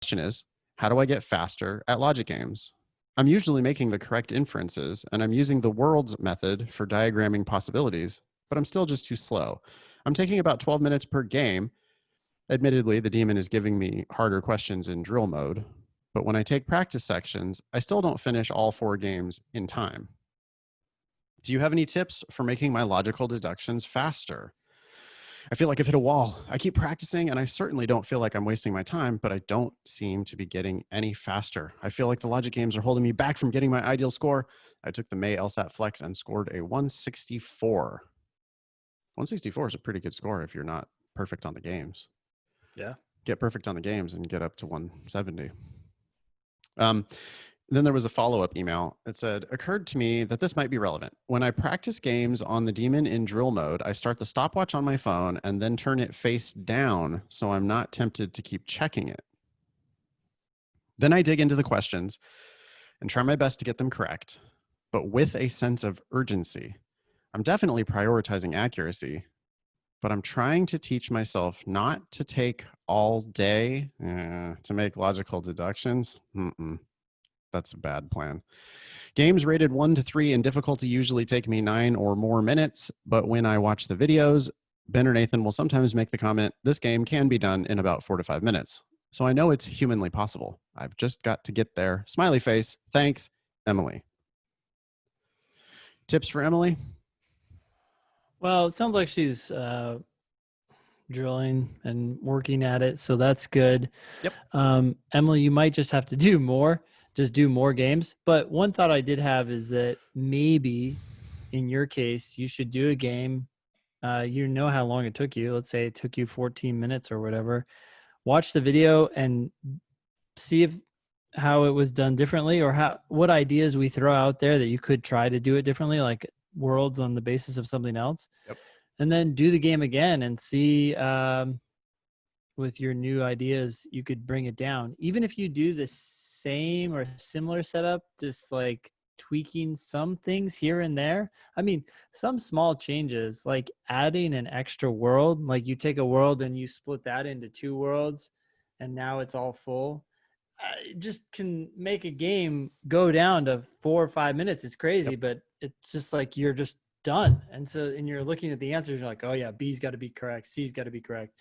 question is, how do I get faster at logic games? I'm usually making the correct inferences, and I'm using the worlds method for diagramming possibilities, but I'm still just too slow. I'm taking about 12 minutes per game. Admittedly, the demon is giving me harder questions in drill mode, but when I take practice sections, I still don't finish all 4 games in time. Do you have any tips for making my logical deductions faster? I feel like I've hit a wall. I keep practicing and I certainly don't feel like I'm wasting my time, but I don't seem to be getting any faster. I feel like the logic games are holding me back from getting my ideal score. I took the May LSAT Flex and scored a 164. 164 is a pretty good score if you're not perfect on the games. Yeah. Get perfect on the games and get up to 170. Then there was a follow-up email. It said, occurred to me that this might be relevant. When I practice games on the demon in drill mode, I start the stopwatch on my phone and then turn it face down so I'm not tempted to keep checking it. Then I dig into the questions and try my best to get them correct, but with a sense of urgency. I'm definitely prioritizing accuracy, but I'm trying to teach myself not to take all day to make logical deductions. That's a bad plan. Games rated 1 to 3 in difficulty usually take me 9 or more minutes, but when I watch the videos, Ben or Nathan will sometimes make the comment, this game can be done in about 4 to 5 minutes. So I know it's humanly possible. I've just got to get there. Smiley face. Thanks, Emily. Tips for Emily? Well, it sounds like she's drilling and working at it, so that's good. Yep. Emily, you might just have to do more. Just do more games. But one thought I did have is that maybe in your case, you should do a game. You know how long it took you. Let's say it took you 14 minutes or whatever. Watch the video and see how it was done differently, or what ideas we throw out there that you could try to do it differently, like worlds on the basis of something else. Yep. And then do the game again and see with your new ideas, you could bring it down. Even if you do the same or similar setup, just like tweaking some things here and there. I mean, some small changes, like adding an extra world, like you take a world and you split that into 2 worlds and now it's all full. It just can make a game go down to 4 or 5 minutes. It's crazy, Yep. but it's just like you're just done. And you're looking at the answers, you're like, oh yeah, B's got to be correct, C's got to be correct.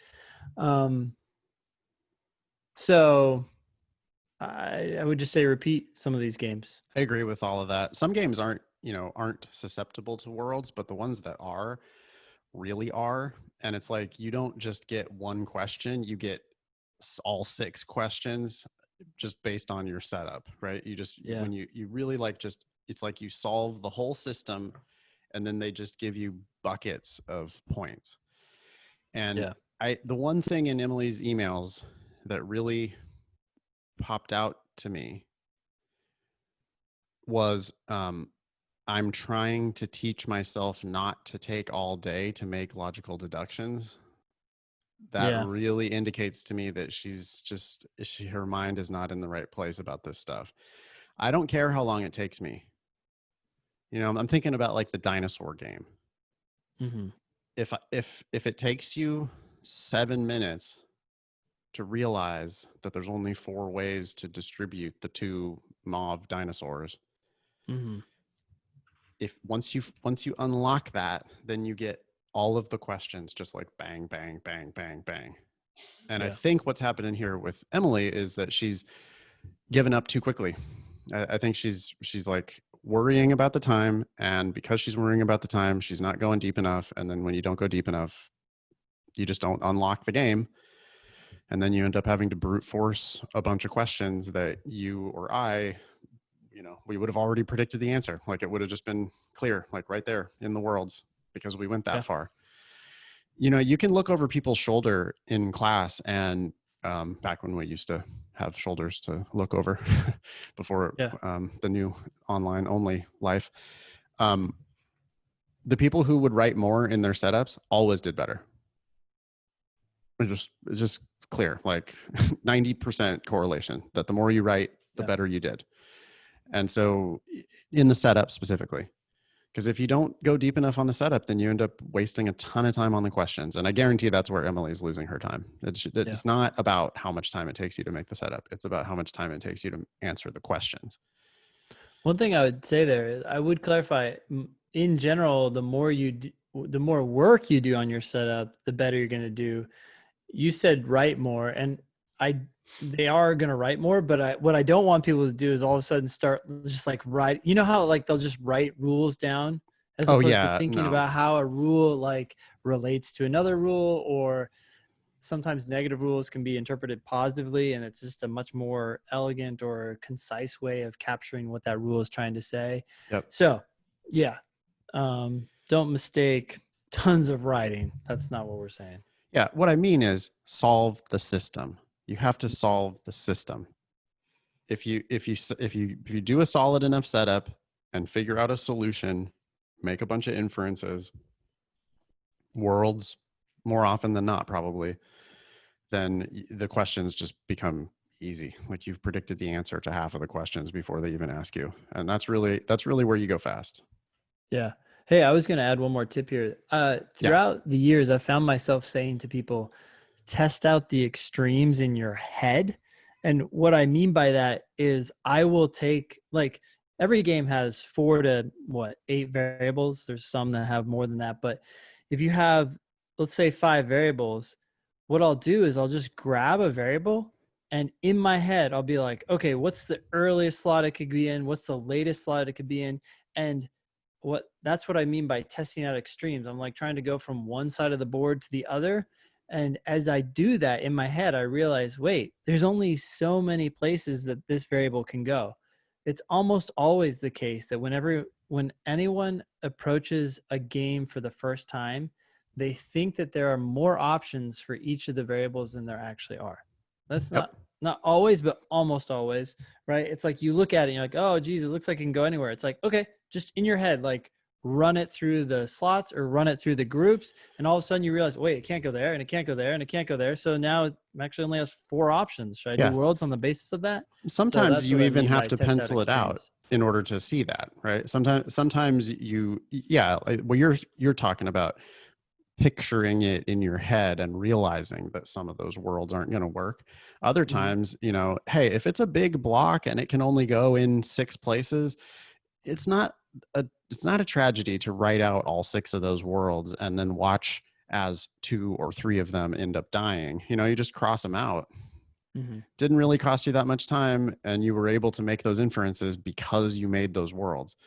So I would just say repeat some of these games. I agree with all of that. Some games aren't susceptible to worlds, but the ones that are really are. And it's like, you don't just get one question, you get all 6 questions just based on your setup, right? You just, when you really it's like you solve the whole system and then they just give you buckets of points. And the one thing in Emily's emails that really popped out to me was I'm trying to teach myself not to take all day to make logical deductions. That really indicates to me that her mind is not in the right place about this stuff. I don't care how long it takes me. I'm thinking about like the dinosaur game. Mm-hmm. If it takes you 7 minutes to realize that there's only 4 ways to distribute the 2 mauve dinosaurs. Mm-hmm. If once you unlock that, then you get all of the questions just like bang, bang, bang, bang, bang. And I think what's happening here with Emily is that she's given up too quickly. I think she's like worrying about the time, and because she's worrying about the time, she's not going deep enough. And then when you don't go deep enough, you just don't unlock the game. And then you end up having to brute force a bunch of questions that you or I, we would have already predicted the answer. Like it would have just been clear, like right there in the worlds, because we went that far. You can look over people's shoulder in class, and back when we used to have shoulders to look over before the new online only life, the people who would write more in their setups always did better. It's just clear, like 90% correlation that the more you write, the better you did. And so in the setup specifically, Because if you don't go deep enough on the setup, then you end up wasting a ton of time on the questions. And I guarantee that's where Emily's losing her time. Yeah. It's not about how much time it takes you to make the setup. It's about how much time it takes you to answer the questions. One thing I would say there is I would clarify in general, the more the more work you do on your setup, the better you're going to do. You said write more, and they are going to write more, but what I don't want people to do is all of a sudden start just like write, you know how like they'll just write rules down as Oh, opposed to yeah. thinking No. about how a rule like relates to another rule, or sometimes negative rules can be interpreted positively, and it's just a much more elegant or concise way of capturing what that rule is trying to say. Yep. So yeah, don't mistake tons of writing. That's not what we're saying. Yeah. What I mean is solve the system. You have to solve the system. If you do a solid enough setup and figure out a solution, make a bunch of inferences, worlds more often than not, probably, then the questions just become easy. Like you've predicted the answer to half of the questions before they even ask you. And that's really where you go fast. Yeah. Hey, I was going to add one more tip here. Yeah. Throughout the years, I found myself saying to people, test out the extremes in your head. And what I mean by that is I will take like every game has 4 to 8 variables. There's some that have more than that. But if you have, let's say 5 variables, what I'll do is I'll just grab a variable and in my head, I'll be like, okay, what's the earliest slot it could be in? What's the latest slot it could be in? And that's what I mean by testing out extremes. I'm like trying to go from one side of the board to the other. And as I do that in my head, I realize, wait, there's only so many places that this variable can go. It's almost always the case that when anyone approaches a game for the first time, they think that there are more options for each of the variables than there actually are. That's Yep. not always, but almost always, right? It's like you look at it and you're like, oh, geez, it looks like it can go anywhere. It's like, okay, just in your head, like run it through the slots or run it through the groups. And all of a sudden you realize, wait, it can't go there and it can't go there and it can't go there. So now it actually only has 4 options. Should I do Yeah. worlds on the basis of that? So Sometimes that's you what I even mean have by to test out pencil it out extremes. in order to see that, right? Sometimes you, yeah, well, you're talking about picturing it in your head and realizing that some of those worlds aren't going to work. Other Mm-hmm. times, hey, if it's a big block and it can only go in 6 places, it's not a tragedy to write out all 6 of those worlds and then watch as 2 or 3 of them end up dying. You just cross them out. Mm-hmm. Didn't really cost you that much time, and you were able to make those inferences because you made those worlds.